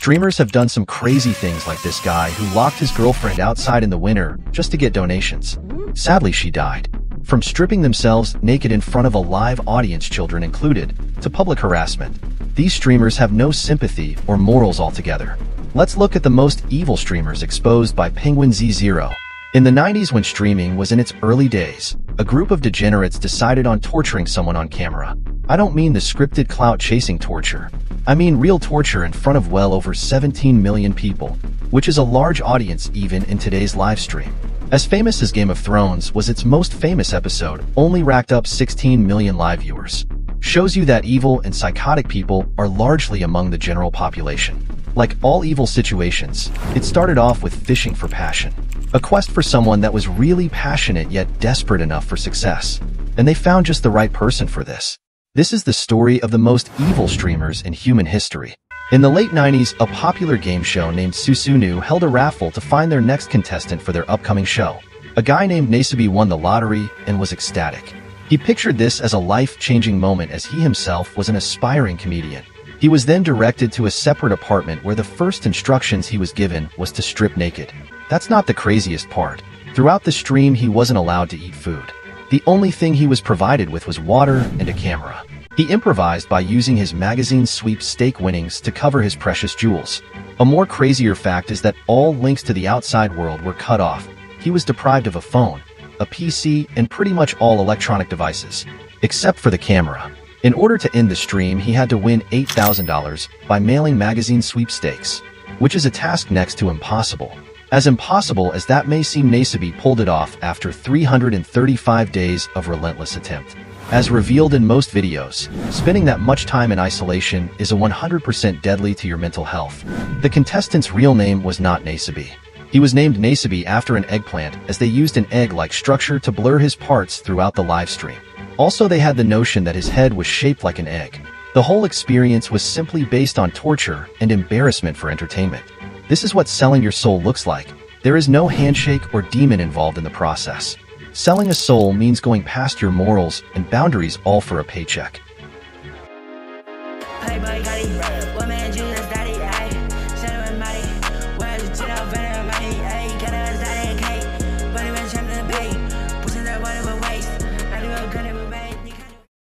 Streamers have done some crazy things, like this guy who locked his girlfriend outside in the winter just to get donations. Sadly, she died. From stripping themselves naked in front of a live audience, children included, to public harassment. These streamers have no sympathy or morals altogether. Let's look at the most evil streamers exposed by Penguin Z0. In the 90s, when streaming was in its early days, a group of degenerates decided on torturing someone on camera. I don't mean the scripted clout-chasing torture. I mean real torture in front of well over 17 million people, which is a large audience even in today's live stream. As famous as Game of Thrones was, its most famous episode only racked up 16 million live viewers. Shows you that evil and psychotic people are largely among the general population. Like all evil situations, it started off with fishing for passion. A quest for someone that was really passionate yet desperate enough for success. And they found just the right person for this. This is the story of the most evil streamers in human history. In the late 90s, a popular game show named Susunu held a raffle to find their next contestant for their upcoming show. A guy named Nasabi won the lottery and was ecstatic. He pictured this as a life-changing moment, as he himself was an aspiring comedian. He was then directed to a separate apartment where the first instructions he was given was to strip naked. That's not the craziest part. Throughout the stream, he wasn't allowed to eat food. The only thing he was provided with was water and a camera. He improvised by using his magazine sweepstake winnings to cover his precious jewels. A more crazier fact is that all links to the outside world were cut off. He was deprived of a phone, a PC, and pretty much all electronic devices, except for the camera. In order to end the stream, he had to win $8,000 by mailing magazine sweepstakes, which is a task next to impossible. As impossible as that may seem, Nasabi pulled it off after 335 days of relentless attempt. As revealed in most videos, spending that much time in isolation is 100% deadly to your mental health. The contestant's real name was not Nasabi. He was named Nasabi after an eggplant, as they used an egg-like structure to blur his parts throughout the live stream. Also, they had the notion that his head was shaped like an egg. The whole experience was simply based on torture and embarrassment for entertainment. This is what selling your soul looks like. There is no handshake or demon involved in the process. Selling a soul means going past your morals and boundaries, all for a paycheck.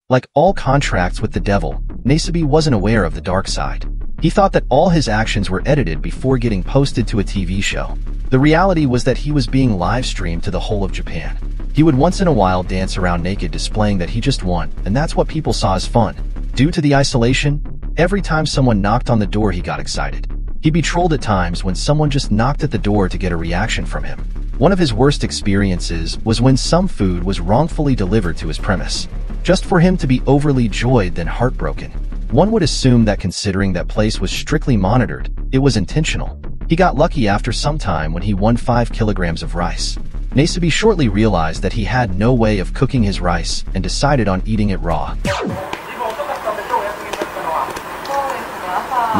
Like all contracts with the devil, Nasabi wasn't aware of the dark side. He thought that all his actions were edited before getting posted to a TV show. The reality was that he was being live-streamed to the whole of Japan. He would once in a while dance around naked, displaying that he just won, and that's what people saw as fun. Due to the isolation, every time someone knocked on the door, he got excited. He'd be trolled at times when someone just knocked at the door to get a reaction from him. One of his worst experiences was when some food was wrongfully delivered to his premise, just for him to be overly joyed then heartbroken. One would assume that, considering that place was strictly monitored, it was intentional. He got lucky after some time when he won 5 kilograms of rice. Nasabi shortly realized that he had no way of cooking his rice and decided on eating it raw.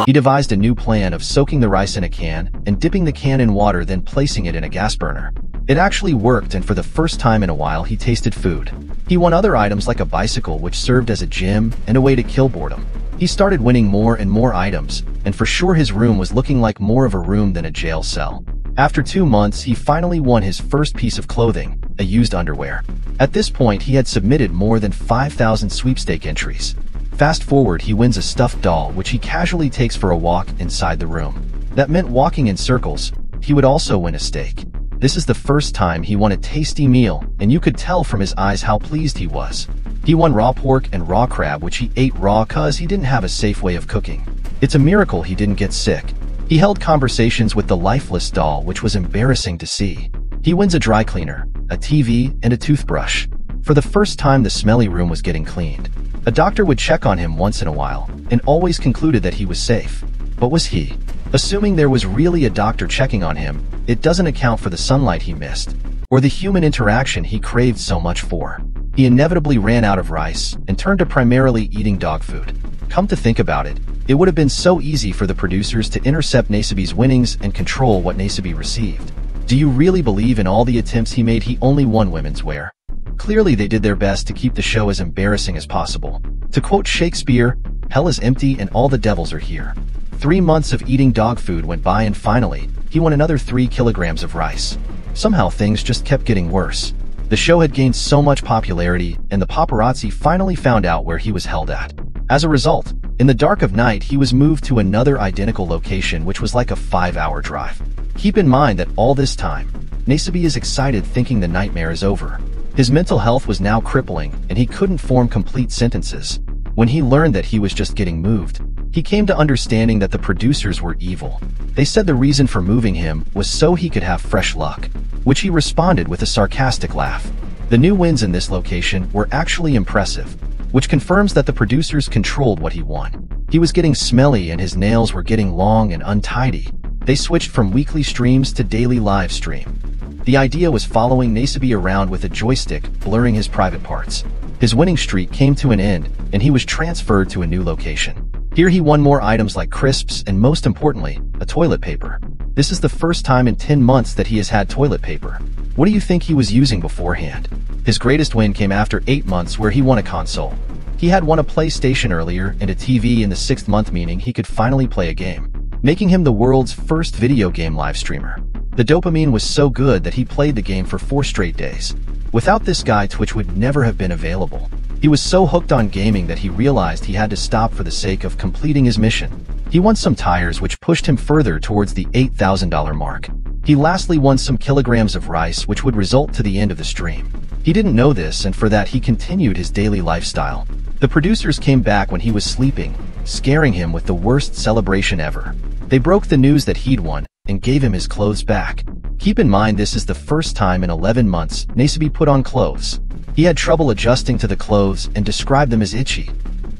He devised a new plan of soaking the rice in a can and dipping the can in water, then placing it in a gas burner. It actually worked, and for the first time in a while he tasted food. He won other items like a bicycle, which served as a gym and a way to kill boredom. He started winning more and more items, and for sure his room was looking like more of a room than a jail cell. After 2 months, he finally won his first piece of clothing, a used underwear. At this point, he had submitted more than 5,000 sweepstake entries. Fast forward, he wins a stuffed doll, which he casually takes for a walk inside the room. That meant walking in circles. He would also win a steak. This is the first time he won a tasty meal, and you could tell from his eyes how pleased he was. He won raw pork and raw crab, which he ate raw cause he didn't have a safe way of cooking. It's a miracle he didn't get sick. He held conversations with the lifeless doll, which was embarrassing to see. He wins a dry cleaner, a TV, and a toothbrush. For the first time, the smelly room was getting cleaned. A doctor would check on him once in a while, and always concluded that he was safe. But was he? Assuming there was really a doctor checking on him, it doesn't account for the sunlight he missed, or the human interaction he craved so much for. He inevitably ran out of rice and turned to primarily eating dog food. Come to think about it, it would have been so easy for the producers to intercept Nasabi's winnings and control what Nasabi received. Do you really believe in all the attempts he made he only won women's wear? Clearly they did their best to keep the show as embarrassing as possible. To quote Shakespeare, "Hell is empty and all the devils are here." 3 months of eating dog food went by and finally, he won another 3 kilograms of rice. Somehow things just kept getting worse. The show had gained so much popularity, and the paparazzi finally found out where he was held at. As a result, in the dark of night, he was moved to another identical location, which was like a 5-hour drive. Keep in mind that all this time, Nasabi is excited, thinking the nightmare is over. His mental health was now crippling, and he couldn't form complete sentences. When he learned that he was just getting moved, he came to understanding that the producers were evil. They said the reason for moving him was so he could have fresh luck, which he responded with a sarcastic laugh. The new wins in this location were actually impressive, which confirms that the producers controlled what he won. He was getting smelly and his nails were getting long and untidy. They switched from weekly streams to daily live stream. The idea was following Nasabi around with a joystick, blurring his private parts. His winning streak came to an end, and he was transferred to a new location. Here he won more items like crisps and, most importantly, a toilet paper. This is the first time in 10 months that he has had toilet paper. What do you think he was using beforehand? His greatest win came after 8 months, where he won a console. He had won a PlayStation earlier and a TV in the 6th month, meaning he could finally play a game, making him the world's first video game live streamer. The dopamine was so good that he played the game for 4 straight days. Without this guy, Twitch would never have been available. He was so hooked on gaming that he realized he had to stop for the sake of completing his mission. He won some tires, which pushed him further towards the $8,000 mark. He lastly won some kilograms of rice, which would result to the end of the stream. He didn't know this, and for that he continued his daily lifestyle. The producers came back when he was sleeping, scaring him with the worst celebration ever. They broke the news that he'd won and gave him his clothes back. Keep in mind, this is the first time in 11 months Nasabi put on clothes. He had trouble adjusting to the clothes and described them as itchy.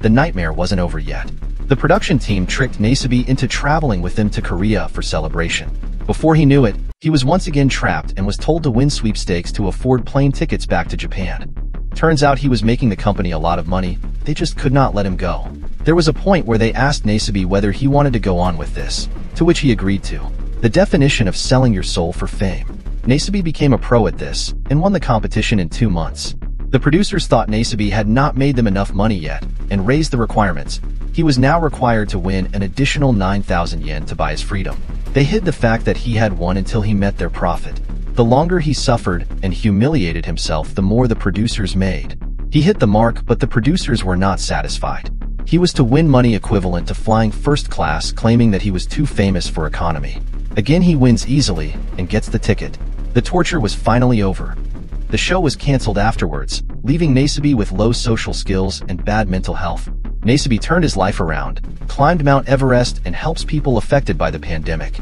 The nightmare wasn't over yet. The production team tricked Nasabi into traveling with them to Korea for celebration. Before he knew it, he was once again trapped and was told to win sweepstakes to afford plane tickets back to Japan. Turns out he was making the company a lot of money. They just could not let him go. There was a point where they asked Nasabi whether he wanted to go on with this, to which he agreed to. The definition of selling your soul for fame. Nasabi became a pro at this and won the competition in 2 months. The producers thought Nasabi had not made them enough money yet and raised the requirements. He was now required to win an additional 9,000 yen to buy his freedom. They hid the fact that he had won until he met their profit. The longer he suffered and humiliated himself, the more the producers made. He hit the mark, but the producers were not satisfied. He was to win money equivalent to flying first class, claiming that he was too famous for economy. Again, he wins easily and gets the ticket. The torture was finally over. The show was cancelled afterwards, leaving Nasabi with low social skills and bad mental health. Nasabi turned his life around, climbed Mount Everest, and helps people affected by the pandemic.